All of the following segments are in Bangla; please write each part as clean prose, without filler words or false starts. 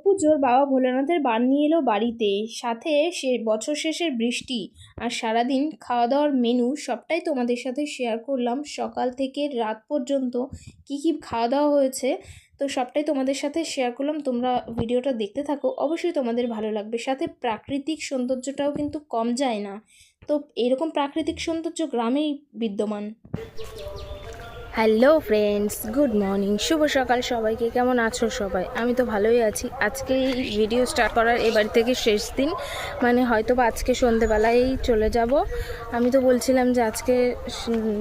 পুজোর বাবা ভোলেনাথের বান নিয়ে এলো বাড়িতে, সাথে সে বছর শেষের বৃষ্টি আর সারাদিন খাওয়া দাওয়ার মেনু সবটাই তোমাদের সাথে শেয়ার করলাম। সকাল থেকে রাত পর্যন্ত কি কি খাওয়া দাওয়া হয়েছে তো সবটাই তোমাদের সাথে শেয়ার করলাম। তোমরা ভিডিওটা দেখতে থাকো, অবশ্যই তোমাদের ভালো লাগবে। সাথে প্রাকৃতিক সৌন্দর্যটাও কিন্তু কম যায় না, তো এরকম প্রাকৃতিক সৌন্দর্য গ্রামেই বিদ্যমান। হ্যালো ফ্রেন্ডস, গুড মর্নিং, শুভ সকাল সবাইকে। কেমন আছো সবাই? আমি তো ভালোই আছি। আজকে এই ভিডিও স্টার্ট করার এই বাড়ি থেকে শেষ দিন, মানে হয়তো বা আজকে সন্ধেবেলায় চলে যাব। আমি তো বলছিলাম যে আজকে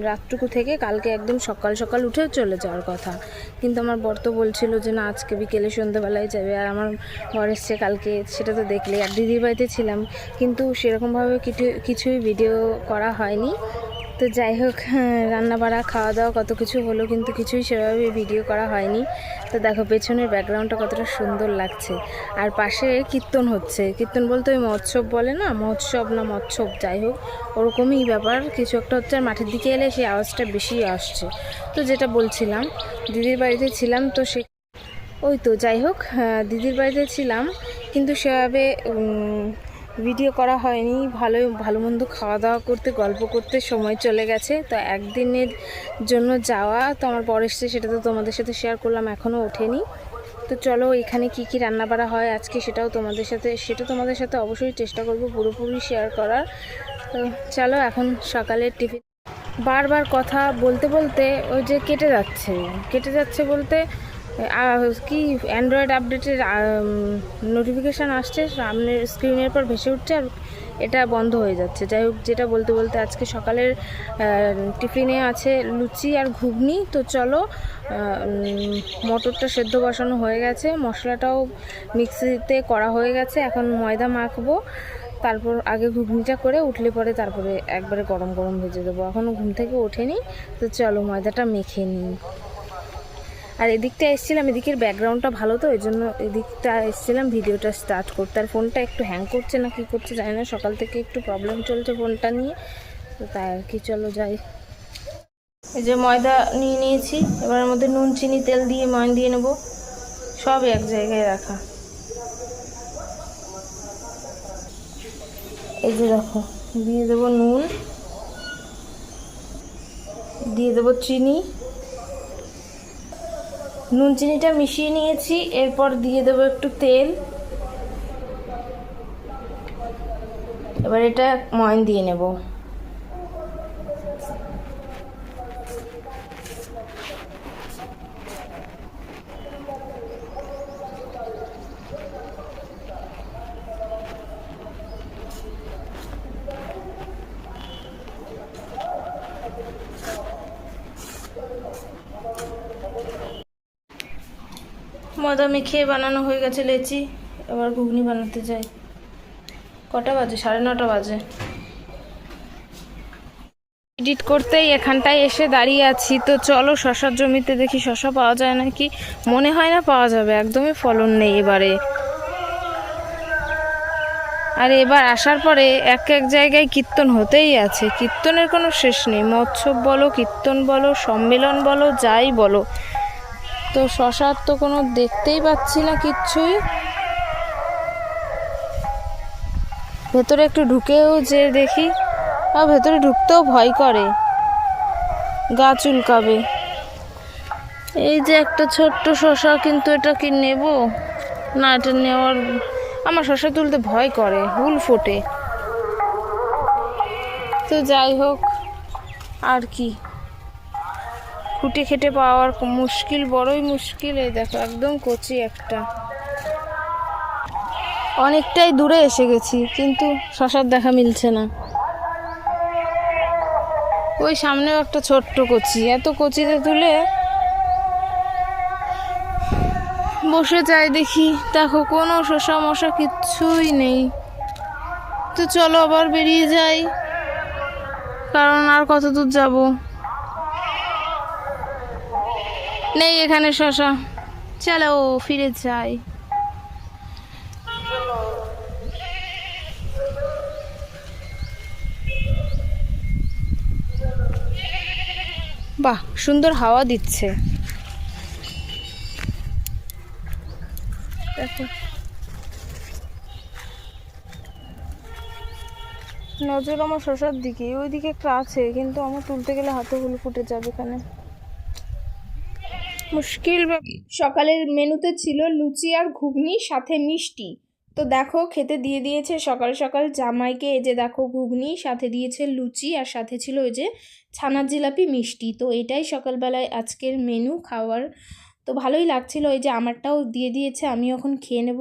রাতটুকু থেকে কালকে একদম সকাল সকাল উঠে চলে যাওয়ার কথা, কিন্তু আমার বর তো বলছিল যে না, আজকে বিকেলে সন্ধেবেলায় যাবে। আর আমার বর এসছে কালকে, সেটা তো দেখলে। আর দিদির বাড়িতে ছিলাম, কিন্তু সেরকমভাবে কিছুই ভিডিও করা হয়নি। তো যাই হোক, রান্না বাড়া খাওয়া দাওয়া কত কিছু হলো, কিন্তু কিছুই সেভাবে ভিডিও করা হয়নি। তো দেখো পেছনের ব্যাকগ্রাউন্ডটা কতটা সুন্দর লাগছে। আর পাশে কীর্তন হচ্ছে, কীর্তন বলতে ওই মহোৎসব বলে না, মহোৎসব না মৎসব, যাই হোক ওরকমই ব্যাপার কিছু একটা হচ্ছে। আর মাঠের দিকে এলে সেই আওয়াজটা বেশি আসছে। তো যেটা বলছিলাম, দিদির বাড়িতে ছিলাম, তো সে ওই তো যাই হোক, দিদির বাড়িতে ছিলাম, কিন্তু সেভাবে ভিডিও করা হয়নি। ভালো মন্দ খাওয়া দাওয়া করতে গল্প করতে সময় চলে গেছে। তো একদিনের জন্য যাওয়া, তো আমার বর এসছে, সেটা তো তোমাদের সাথে শেয়ার করলাম, এখনও ওঠেনি। তো চলো এখানে কি কি রান্না বাড়া হয় আজকে সেটা তোমাদের সাথে অবশ্যই চেষ্টা করব পুরোপুরি শেয়ার করার। তো চলো এখন সকালের টিফিন। বারবার কথা বলতে বলতে ওই যে কেটে যাচ্ছে বলতে কি অ্যান্ড্রয়েড আপডেটের নোটিফিকেশান আসছে সামনের স্ক্রিনের পর ভেসে উঠছে, আর এটা বন্ধ হয়ে যাচ্ছে। যাই হোক, যেটা বলতে বলতে আজকে সকালের টিফিনে আছে লুচি আর ঘুগনি। তো চলো, মটরটা সেদ্ধ বসানো হয়ে গেছে, মশলাটাও মিক্সিতে করা হয়ে গেছে, এখন ময়দা মাখবো। তারপর আগে ঘুগনিটা করে উঠলে পরে তারপরে একবারে গরম গরম ভেজে দেবো। এখনও ঘুম থেকে ওঠেনি, তো চলো ময়দাটা মেখে নিই। আর এদিকটা এসেছিলাম, এদিকের ব্যাকগ্রাউন্ডটা ভালো, তো এই জন্য এদিকটা এসেছিলাম ভিডিওটা স্টার্ট করতে। আর ফোনটা একটু হ্যাং করছে না কি করছে জানি না, সকাল থেকে একটু প্রবলেম চলছে ফোনটা নিয়ে, তো তাই আর কি। চলো যাই। এই যে ময়দা নিয়ে নিয়েছি, এবার মধ্যে নুন চিনি তেল দিয়ে ময়ন দিয়ে নেবো, সব এক জায়গায় রাখা। এই যে দেখো, দিয়ে দেবো নুন, দিয়ে দেবো চিনি, নুন চিনিটা মিশিয়ে নিয়েছি। এরপর দিয়ে দেবো একটু তেল। এবার এটা ময়ন দিয়ে নেব। ময়দা মেখে বানানো হয়ে গেছে লেচি, এবার ঘুগনি বানাতে যাই। কটা বাজে? 9:30 বাজে। এডিট করতেই এখানটায় এসে দাঁড়িয়ে আছি। তো চলো শশার জমিতে দেখি শশা পাওয়া যায় নাকি। মনে হয় না পাওয়া যাবে, একদমই ফলন নেই এবারে। আর এবার আসার পরে এক এক জায়গায় কীর্তন হতেই আছে, কীর্তনের কোনো শেষ নেই। মৎসব বলো, কীর্তন বলো, সম্মেলন বলো, যাই বলো। তো শশার তো কোনো দেখতেই পাচ্ছি না কিচ্ছুই। ভেতরে একটু ঢুকেও যে দেখি, আর ভেতরে ঢুকতেও ভয় করে, গা চুলকাবে। এই যে একটা ছোট্ট শশা, কিন্তু এটা কি নেব না? এটা নেওয়ার, আমার শশা তুলতে ভয় করে, হুল ফোটে। তো যাই হোক, আর কি, খুঁটে খেটে পাওয়ার মুশকিল, বড়ই মুশকিল। এই দেখো একদম কচি একটা, অনেকটাই দূরে এসে গেছি, কিন্তু শশার দেখা মিলছে না। ওই সামনেও একটা ছোট্ট কচি, এত কচিতে তুলে বসে যাই দেখি, দেখো কোনো শশা মশা কিচ্ছুই নেই। তো চলো আবার বেরিয়ে যাই, কারণ আর কত দূর যাব। নেই এখানে শশা, চলো ফিরে যাই। বাহ, সুন্দর হাওয়া দিচ্ছে দেখো। নজর আমার শশার দিকে, ওইদিকে একটা আছে কিন্তু আমার তুলতে গেলে হাতে হুল ফুটে যাবে এখানে, মুশকিল। সকালের মেনুতে ছিল লুচি আর ঘুগনি সাথে মিষ্টি। তো দেখো খেতে দিয়ে দিয়েছে সকাল সকাল জামাইকে, এই যে দেখো ঘুগনি সাথে দিয়েছে লুচি আর সাথে ছিল ওই যে ছানার জিলাপি মিষ্টি। তো এটাই সকালবেলায় আজকের মেনু খাওয়ার। তো ভালোই লাগছিল, এই যে আমারটাও দিয়ে দিয়েছে, আমি এখন খেয়ে নেব।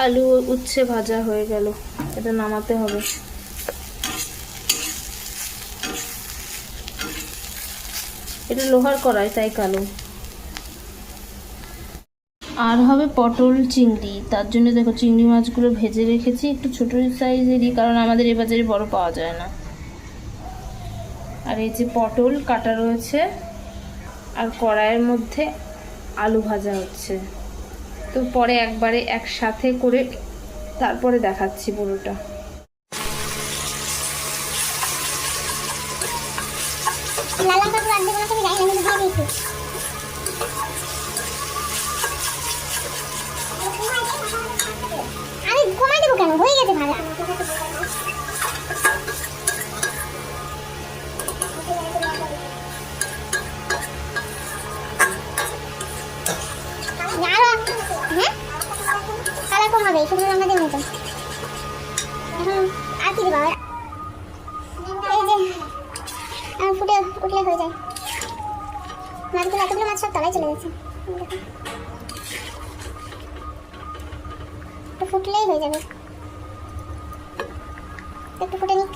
আলু উচ্ছে ভাজা হয়ে গেল, এটা নামাতে হবে। এটা লোহার কড়াই তাই কালো। আর হবে পটল চিংড়ি, তার জন্য দেখো চিংড়ি মাছগুলো ভেজে রেখেছি একটু ছোটো সাইজেরই, কারণ আমাদের এ বাজারে বড় পাওয়া যায় না। আর এই যে পটল কাটা রয়েছে, আর কড়াইয়ের মধ্যে আলু ভাজা হচ্ছে। তো পরে একবারে একসাথে করে তারপরে দেখাচ্ছি পুরোটা। আমি কমাই দেবো কেন, হয়ে গেছে ভাজা। হ্যাঁ কালার কম হবে, শুধু আমাদের মতো। এখন আর কি দেবো, এই যে ফুটে উঠলে হয়ে যায়। মাছগুলো এতগুলো মাছ সব তলায় চলে গেছে, একটু ফুটলেই হয়ে যাবে, একটু ফুটে নিক।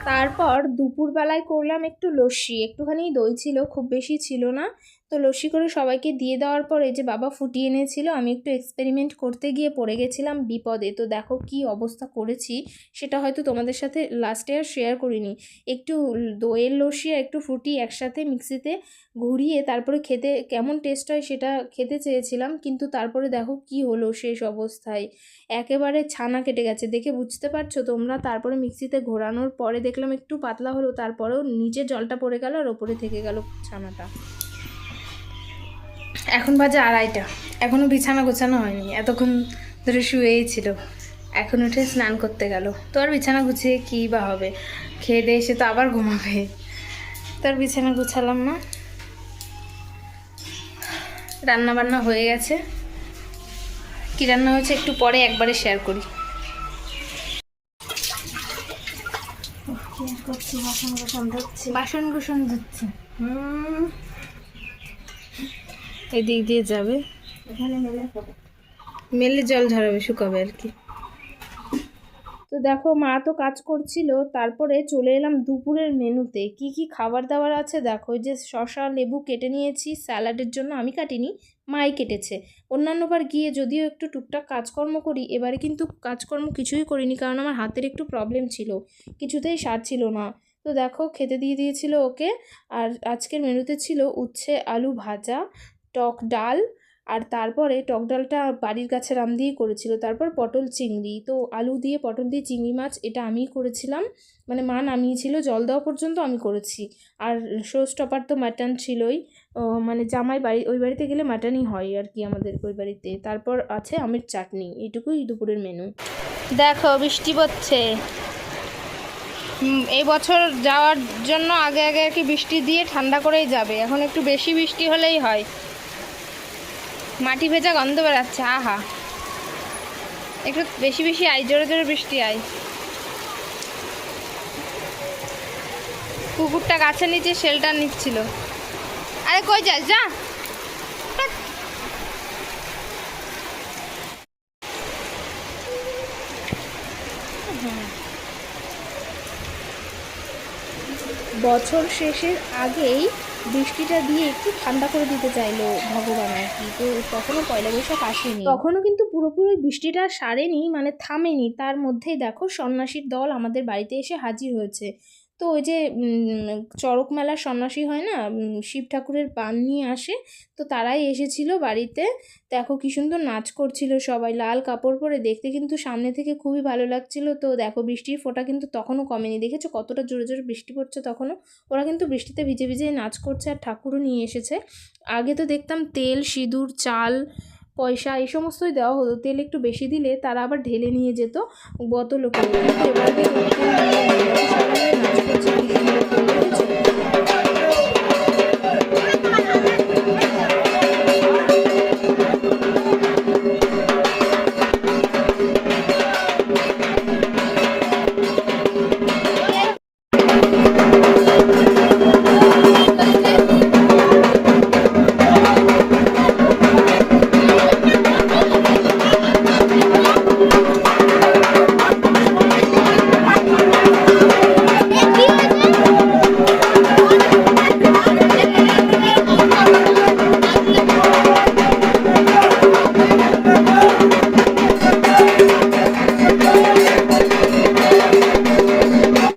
তারপর দুপুরবেলায় করলাম একটু লস্যি, একটুখানি দই ছিল, খুব বেশি ছিল না। তো লস্যি করে সবাইকে দিয়ে দেওয়ার পর এই যে বাবা ফুটিয়ে এনেছিল, আমি একটু এক্সপেরিমেন্ট করতে গিয়ে পড়ে গেছিলাম বিপদে। তো দেখো কি অবস্থা করেছি, সেটা হয়তো তোমাদের সাথে লাস্টে আর শেয়ার করিনি। একটু দইয়ের লস্যি আর একটু ফ্রুটি একসাথে মিক্সিতে ঘুরিয়ে তারপরে খেতে কেমন টেস্ট হয় সেটা খেতে চেয়েছিলাম, কিন্তু তারপরে দেখো কি হলো শেষ অবস্থায়, একেবারে ছানা কেটে গেছে, দেখে বুঝতে পারছো তোমরা। তারপরে মিক্সিতে ঘোরানোর পরে দেখলাম একটু পাতলা হলো, তারপরেও নিচে জলটা পড়ে গেল আর ওপরে থেকে গেল ছানাটা। এখন বাজে 2:30, এখনও বিছানা গোছানো হয়নি, এতক্ষণ ধরে শুয়েই ছিল। এখন উঠে স্নান করতে গেল, তো আর বিছানা গুছিয়ে কী বা হবে, খেয়ে দিয়ে এসে তো আবার ঘুমাবে, তো আর বিছানা গুছালাম না। রান্না বান্না হয়ে গেছে, কী রান্না হয়েছে একটু পরে একবারে শেয়ার করি। বাসন কুসন ধুচ্ছে, এদিক দিয়ে যাবে, মেলে জল ঝরাবে, শুকাবে আর কি। তো দেখো মা তো কাজ করছিল, তারপরে চলে এলাম দুপুরের মেনুতে। কি কি খাবার দাবার আছে দেখো, ওই যে শসা লেবু কেটে নিয়েছি স্যালাডের জন্য, আমি কাটিনি, মাই কেটেছে। অন্যান্যবার গিয়ে যদিও একটু টুকটাক কাজকর্ম করি, এবারে কিন্তু কাজকর্ম কিছুই করিনি, কারণ আমার হাতের একটু প্রবলেম ছিল, কিছুতেই সারছিল না। তো দেখো খেতে দিয়ে দিয়েছিল ওকে। আর আজকের মেনুতে ছিল উচ্ছে আলু ভাজা, টক ডাল, আর তারপরে টক ডালটা বাড়ির গাছের আম দিয়েই করেছিল। তারপর পটল চিংড়ি, তো আলু দিয়ে পটল দিয়ে চিংড়ি মাছ এটা আমিই করেছিলাম, মানে মা নামিয়েছিল, জল দেওয়া পর্যন্ত আমি করেছি। আর শো স্টপার তো মাটন ছিলই, মানে জামাই বাড়ি, ওই বাড়িতে গেলে মাটনই হয় আর কি আমাদের ওই বাড়িতে। তারপর আছে আমের চাটনি, এইটুকুই দুপুরের মেনু। দেখো বৃষ্টি পড়ছে, এই বছর যাওয়ার জন্য আগে আগে আর কি বৃষ্টি দিয়ে ঠান্ডা করেই যাবে, এখন একটু বেশি বৃষ্টি হলেই হয়। মাটি ভেজা গন্ধ বেড়াচ্ছে, আহা, একটু বেশি বেশি আয়, জোরে জোরে বৃষ্টি আয়। কুকুরটা গাছের নিচে শেল্টার নিচ্ছিল। আরে কই যাস, যা। বছর শেষের আগেই বৃষ্টিটা দিয়ে একটু ঠান্ডা করে দিতে চাইলো ভগবান আর কি। তো তখনও পয়লা বৈশাখ আসেনি, তখনও কিন্তু পুরোপুরি বৃষ্টিটা সারেনি, মানে থামেনি। তার মধ্যেই দেখো সন্ন্যাসীর দল আমাদের বাড়িতে এসে হাজির হয়েছে। তো ওই যে চড়ক মেলার সন্ন্যাসী হয় না, শিব ঠাকুরের পান নিয়ে আসে, তো তারাই এসেছিল বাড়িতে। দেখো কি সুন্দর নাচ করছিল সবাই, লাল কাপড় পরে, দেখতে কিন্তু সামনে থেকে খুবই ভালো লাগছিল। তো দেখো বৃষ্টির ফোঁটা কিন্তু তখনও কমেনি, দেখেছো কতটা জোরে জোরে বৃষ্টি পড়ছে তখনও। ওরা কিন্তু বৃষ্টিতে ভিজে ভিজে নাচ করছে, আর ঠাকুরও নিয়ে এসেছে। আগে তো দেখতাম তেল সিঁদুর চাল পয়সা এই সমস্তই দেওয়া হতো। তেল একটু বেশি দিলে তারা আবার ঢেলে নিয়ে যেত বোতলে করে। কিন্তু এবার দেখো সবাই নাচ করছে, কি সুন্দর করে, দেখেছো?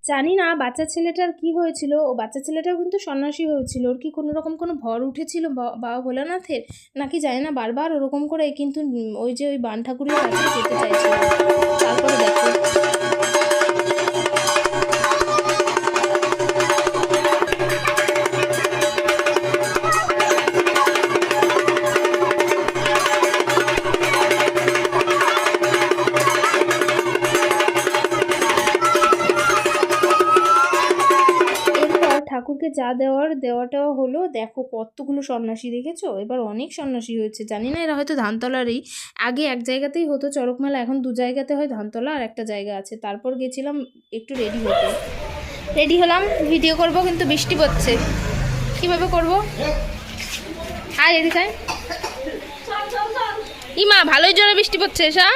জানি না বাচ্চা ছেলেটার কি হয়েছিল, ও বাচ্চা ছেলেটাও কিন্তু সন্ন্যাসী হয়েছিল। ওর কি কোনো রকম কোনো ভর উঠেছিল বাবা ভোলানাথের নাকি জানি না, বারবার ওরকম করে কিন্তু ওই যে ওই বান ঠাকুরের কাছে যেতে চাইছিল। তারপরে দেখো ঠাকুরকে যা দেওয়াটাও হলো। দেখো কতগুলো সন্ন্যাসী, দেখেছো? এবার অনেক সন্ন্যাসী হয়েছে। জানি না এরা হয়তো ধানতলারই, আগে এক জায়গাতেই হতো চড়ক মেলা, এখন দু জায়গাতে হয়, ধানতলা আর একটা জায়গা আছে। তারপর গেছিলাম একটু রেডি হলাম, ভিডিও করব, কিন্তু বৃষ্টি পড়ছে, কিভাবে করব? আয় এদিকে আয়। ইমা ভালোই জোরে বৃষ্টি পড়ছে। এসা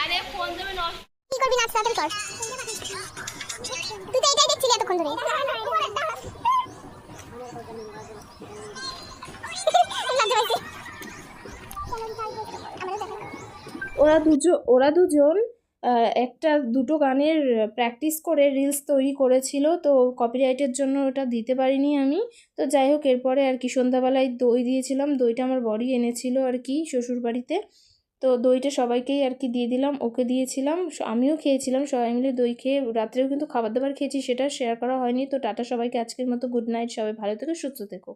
আরে ফোন দেবে না, কি করবি, নাচ তাড়াতাড়ি কর। তুই তো এটাই দেখছিলি এতক্ষণ ধরে। ওরা দুজন একটা দুটো গানের প্র্যাকটিস করে রিলস তৈরি করেছিল, তো কপিরাইটের জন্য ওটা দিতে পারিনি আমি। তো যাই হোক, এরপরে আর কি সন্ধ্যাবেলায় দই দিয়েছিলাম। দইটা আমার বড়ি এনেছিল আর কি শ্বশুর বাড়িতে, তো দইটা সবাইকেই আর কি দিয়ে দিলাম। ওকে দিয়েছিলাম, আমিও খেয়েছিলাম। সবাই মিলে দই খেয়ে রাত্রেও কিন্তু খাবার দাবার খেয়েছি, সেটা শেয়ার করা হয়নি। তো টাটা সবাইকে, আজকের মতো গুড নাইট, সবাই ভালো থেকো, সুস্থ থেকো।